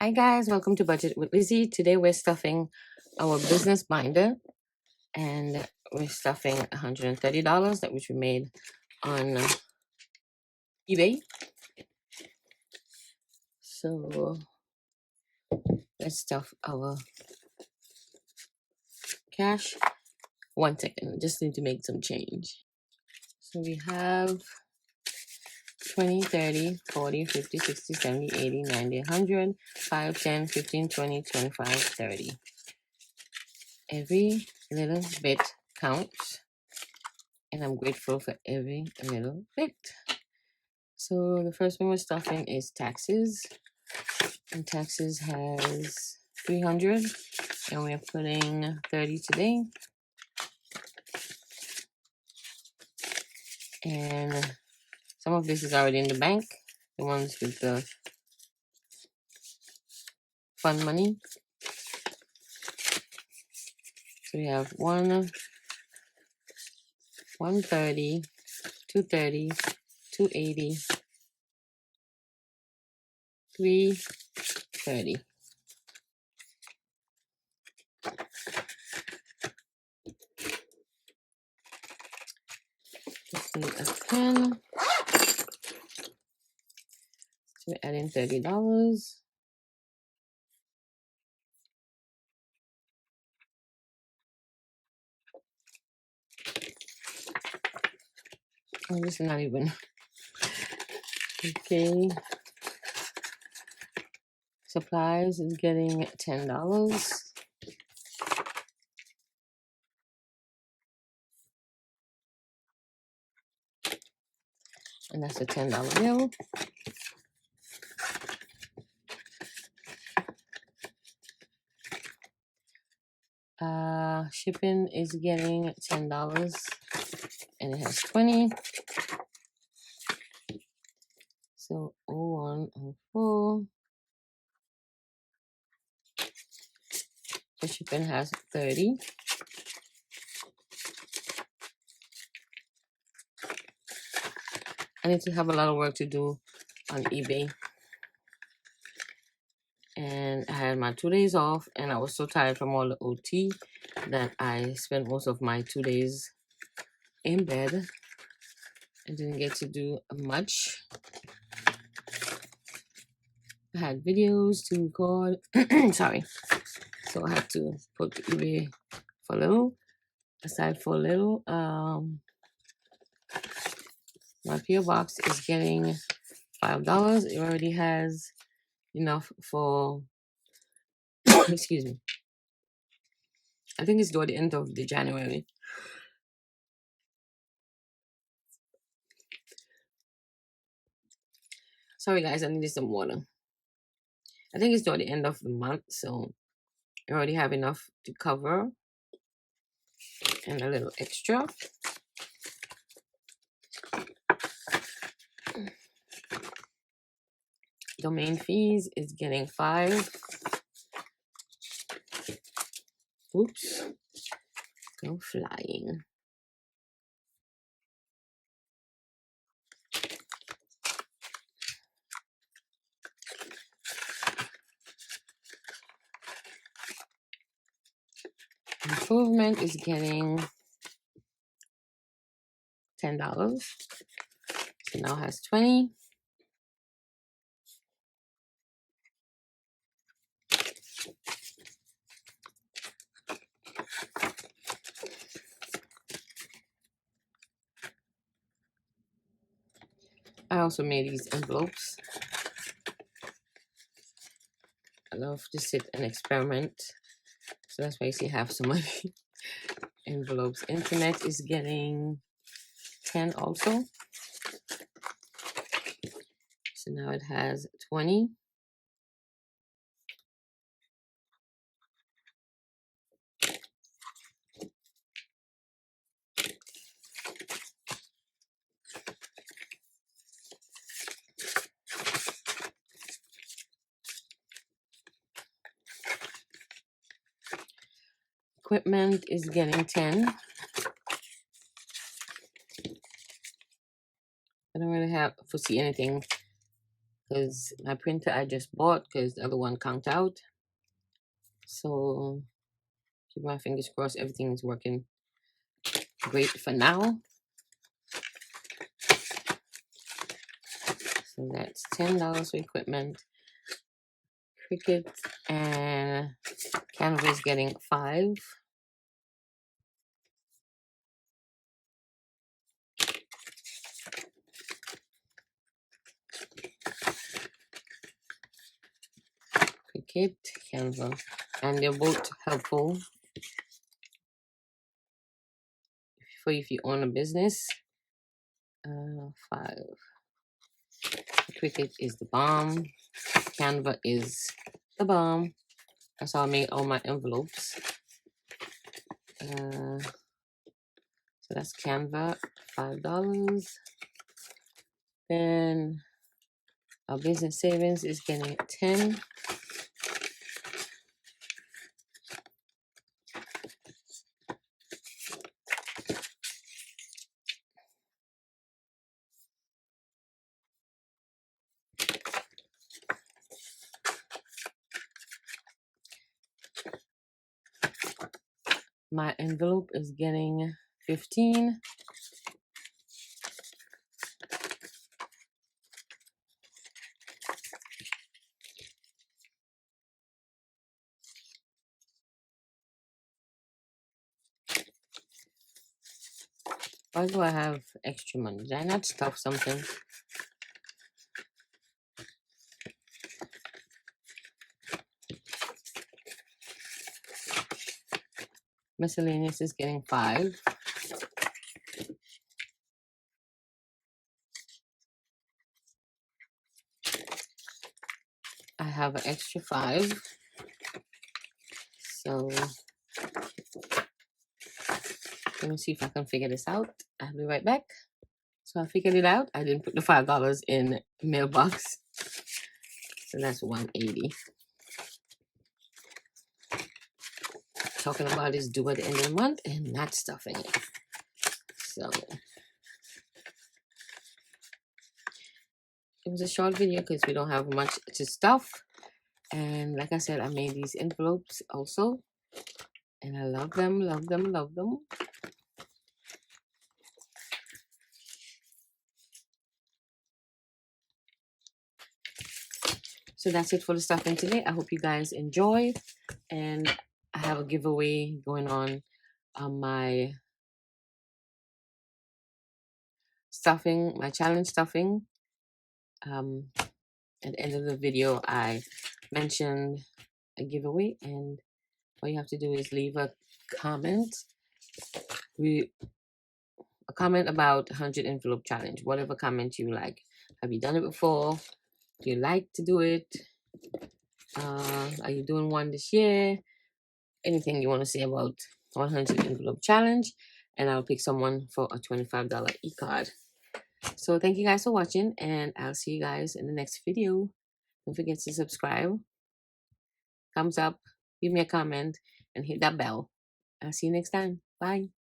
Hi guys, welcome to Budget with Lizzy. Today we're stuffing our business binder and we're stuffing $130 that which we made on eBay. So let's stuff our cash. 1 second, I just need to make some change. So we have 20, 30, 40, 50, 60, 70, 80, 90, 100, 5, 10, 15, 20, 25, 30. Every little bit counts. And I'm grateful for every little bit. So the first one we're stuffing is taxes. And taxes has 300. And we're putting 30 today. And some of this is already in the bank. The ones with the fun money. So we have 130, 230, 280, 330. Just need a pen. So we're adding $30. Oh, this is not even. Okay. Supplies is getting $10. And that's a $10 bill. Shipping is getting $10 and it has 20. So 0104. The shipping has 30. I need to have a lot of work to do on eBay. And I had my 2 days off and I was so tired from all the OT that I spent most of my 2 days in bed. I didn't get to do much. I had videos to record. Sorry. So I had to put eBay for a little. Aside for a little. My PO box is getting $5. It already has enough for excuse me. I think it's toward the end of the January. Sorry guys, I needed some water. I think it's toward the end of the month, so I already have enough to cover and a little extra. Domain fees is getting 5. Oops. Go flying. Improvement is getting $10. So now has 20. I also made these envelopes. I love to sit and experiment. So that's why you see I have so many envelopes. Internet is getting 10 also. So now it has 20. Equipment is getting 10. I don't really foresee anything because my printer I just bought because the other one conked out. So keep my fingers crossed everything is working great for now. So that's $10 for equipment. Cricut and Canva is getting $5. Cricut, Canva, and they're both helpful for if you own a business. 5. Cricut is the bomb. Canva is the bomb. That's how I made all my envelopes. So that's Canva, $5. Then our business savings is getting 10. My envelope is getting 15. Why do I have extra money? Did I not stuff something? Miscellaneous is getting 5. I have an extra 5. So let me see if I can figure this out. I'll be right back. So I figured it out. I didn't put the $5 in mailbox. So that's $180. Talking about is due at the end of the month and not stuffing it. So it was a short video because we don't have much to stuff. And like I said, I made these envelopes also. And I love them, love them, love them. So that's it for the stuffing today. I hope you guys enjoy. And I have a giveaway going on my stuffing, my challenge stuffing. At the end of the video, I mentioned a giveaway, and all you have to do is leave a comment. A comment about 100 envelope challenge, whatever comment you like. Have you done it before? Do you like to do it? Are you doing one this year? Anything you want to say about 100 envelope challenge, and I'll pick someone for a $25 e-card. So thank you guys for watching, and I'll see you guys in the next video. Don't forget to subscribe, thumbs up, leave me a comment, and hit that bell. I'll see you next time. Bye.